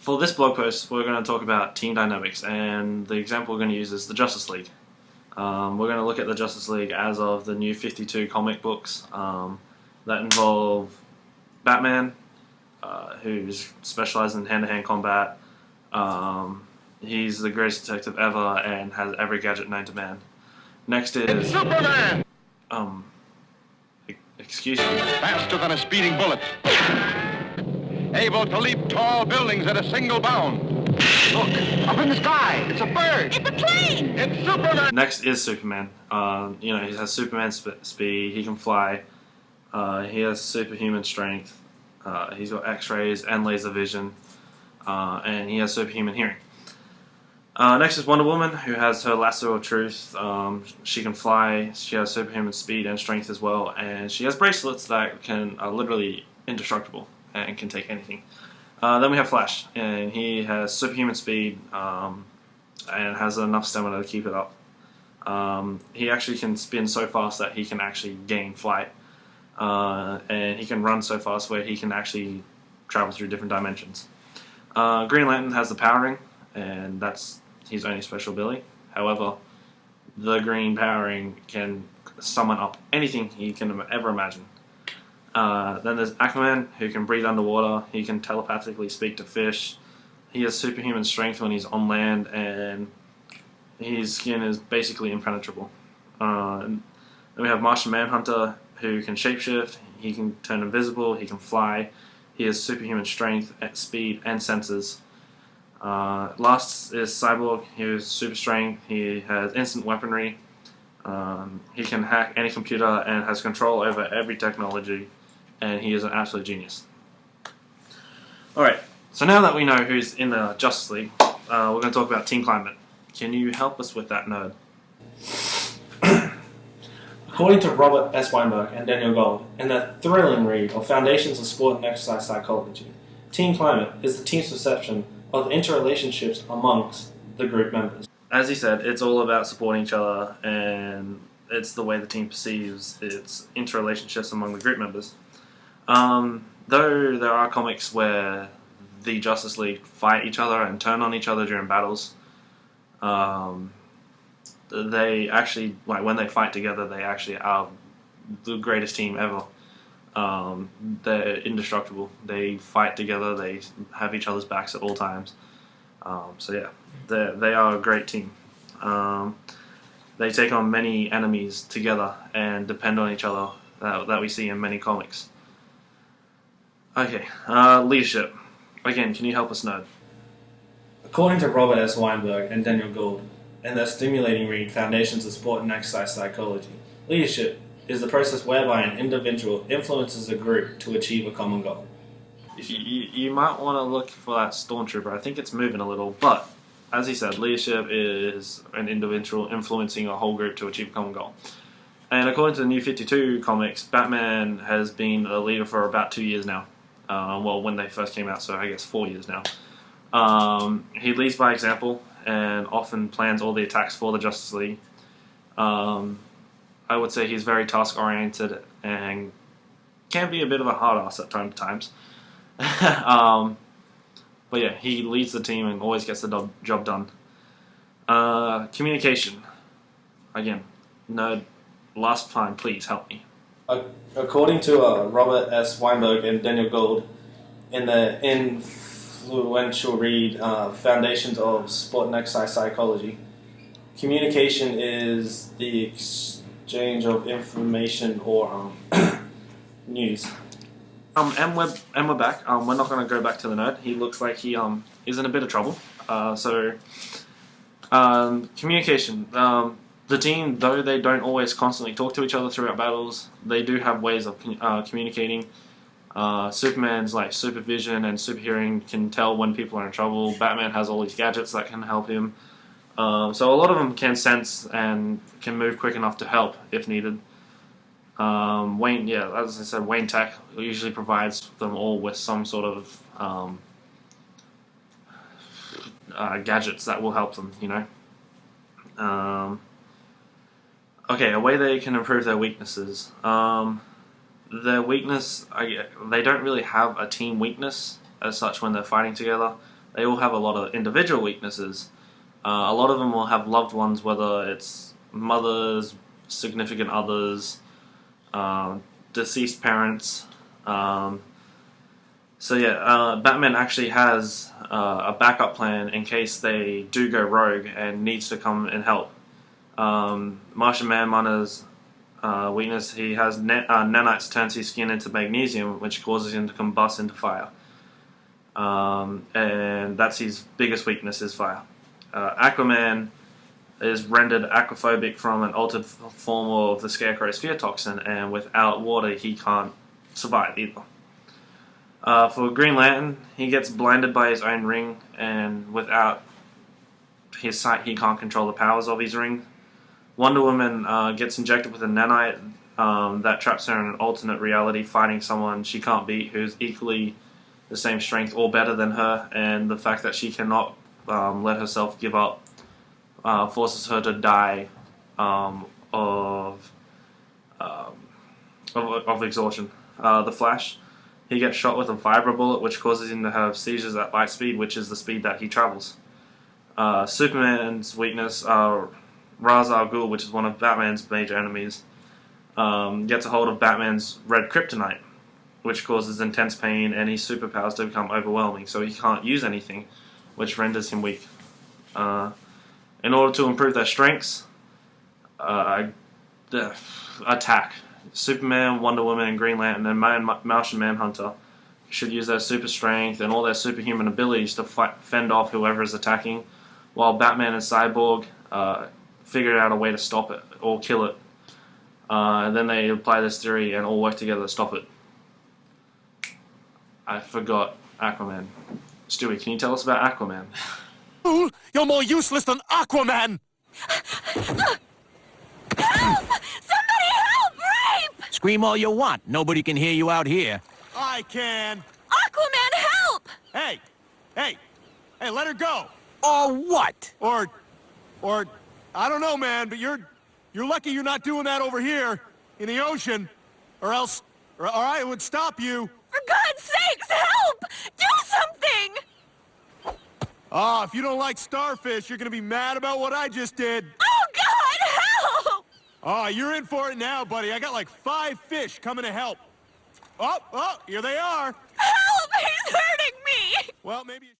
For this blog post, we're going to talk about team dynamics, and the example we're going to use is the Justice League. We're going to look at the Justice League as of the new 52 comic books that involve Batman, who's specialized in hand-to-hand combat. He's the greatest detective ever and has every gadget known to man. Next is Superman! Excuse me. Faster than a speeding bullet. Able to leap tall buildings at a single bound. Look, up in the sky, it's a bird. It's a plane! It's Superman! Next is Superman. He has Superman speed, he can fly, he has superhuman strength, he's got X-rays and laser vision, and he has superhuman hearing. Next is Wonder Woman, who has her lasso of truth. She can fly, she has superhuman speed and strength as well, and she has bracelets that are literally indestructible and can take anything. Then we have Flash, and he has superhuman speed and has enough stamina to keep it up. He actually can spin so fast that he can actually gain flight, and he can run so fast where he can actually travel through different dimensions. Green Lantern has the Power Ring, and that's his only special ability. However, the Green Power Ring can summon up anything he can ever imagine. Then there's Aquaman, who can breathe underwater. He can telepathically speak to fish. He has superhuman strength when he's on land, and his skin is basically impenetrable. Then we have Martian Manhunter, who can shapeshift. He can turn invisible. He can fly. He has superhuman strength, speed, and senses. Last is Cyborg. He has super strength. He has instant weaponry. He can hack any computer and has control over every technology, and he is an absolute genius. Alright, so now that we know who's in the Justice League, we're going to talk about team climate. Can you help us with that, nerd? According to Robert S. Weinberg and Daniel Gold, in their thrilling read of Foundations of Sport and Exercise Psychology, team climate is the team's perception of interrelationships amongst the group members. As he said, it's all about supporting each other, and it's the way the team perceives its interrelationships among the group members. Though there are comics where the Justice League fight each other and turn on each other during battles, they actually, when they fight together, they actually are the greatest team ever. They're indestructible. They fight together. They have each other's backs at all times. So yeah, they are a great team. They take on many enemies together and depend on each other that we see in many comics. Okay, leadership. Again, can you help us, nerd? According to Robert S. Weinberg and Daniel Gould, in their stimulating read Foundations of Sport and Exercise Psychology, leadership is the process whereby an individual influences a group to achieve a common goal. You might want to look for that stormtrooper. I think it's moving a little, but as he said, leadership is an individual influencing a whole group to achieve a common goal. And according to the New 52 comics, Batman has been a leader for about 2 years now. Well, when they first came out, so I guess 4 years now. He leads by example and often plans all the attacks for the Justice League. I would say he's very task-oriented and can be a bit of a hard-ass at times. But yeah, he leads the team and always gets the job done. Communication. Again, nerd, last time, please help me. According to Robert S. Weinberg and Daniel Gould, in the influential read Foundations of Sport and Exercise Psychology, communication is the exchange of information or news. And we're back. We're not going to go back to the nerd. He looks like he is in a bit of trouble. Communication. The team, though they don't always constantly talk to each other throughout battles, they do have ways of communicating. Superman's supervision and super hearing can tell when people are in trouble. Batman has all these gadgets that can help him. So a lot of them can sense and can move quick enough to help if needed. Wayne, as I said, Wayne Tech usually provides them all with some sort of gadgets that will help them, Okay, a way they can improve their weaknesses. Their weakness, they don't really have a team weakness as such when they're fighting together, they all have a lot of individual weaknesses. A lot of them will have loved ones, whether it's mothers, significant others, deceased parents. Batman actually has a backup plan in case they do go rogue and needs to come and help. Martian Manhunter's weakness, he has nanites turns his skin into magnesium, which causes him to combust into fire. And that's his biggest weakness, is fire. Aquaman is rendered aquaphobic from an altered form of the Scarecrow's fear toxin, and without water he can't survive either. For Green Lantern, he gets blinded by his own ring, and without his sight he can't control the powers of his ring. Wonder Woman gets injected with a nanite that traps her in an alternate reality, fighting someone she can't beat who's equally the same strength or better than her, and the fact that she cannot let herself give up forces her to die of exhaustion. The Flash, he gets shot with a vibra bullet, which causes him to have seizures at light speed, which is the speed that he travels. Superman's weakness, Ra's al Ghul, which is one of Batman's major enemies, gets a hold of Batman's red kryptonite, which causes intense pain and his superpowers to become overwhelming, so he can't use anything, which renders him weak. In order to improve their strengths, attack. Superman, Wonder Woman, and Green Lantern and Martian Manhunter should use their super strength and all their superhuman abilities to fend off whoever is attacking, while Batman and Cyborg figure out a way to stop it or kill it. And then they apply this theory and all work together to stop it. I forgot Aquaman. Stewie, can you tell us about Aquaman? You're more useless than Aquaman! Help! Somebody help! Rape! Scream all you want. Nobody can hear you out here. I can. Aquaman, help! Hey, let her go. Or what? Or, I don't know, man, but you're lucky you're not doing that over here in the ocean, or else I would stop you. For God's sakes, help! Do something! Oh, if you don't like starfish, you're gonna be mad about what I just did. Oh, God, help! Oh, you're in for it now, buddy. I got like 5 fish coming to help. Oh, here they are. Help! He's hurting me! Well, maybe...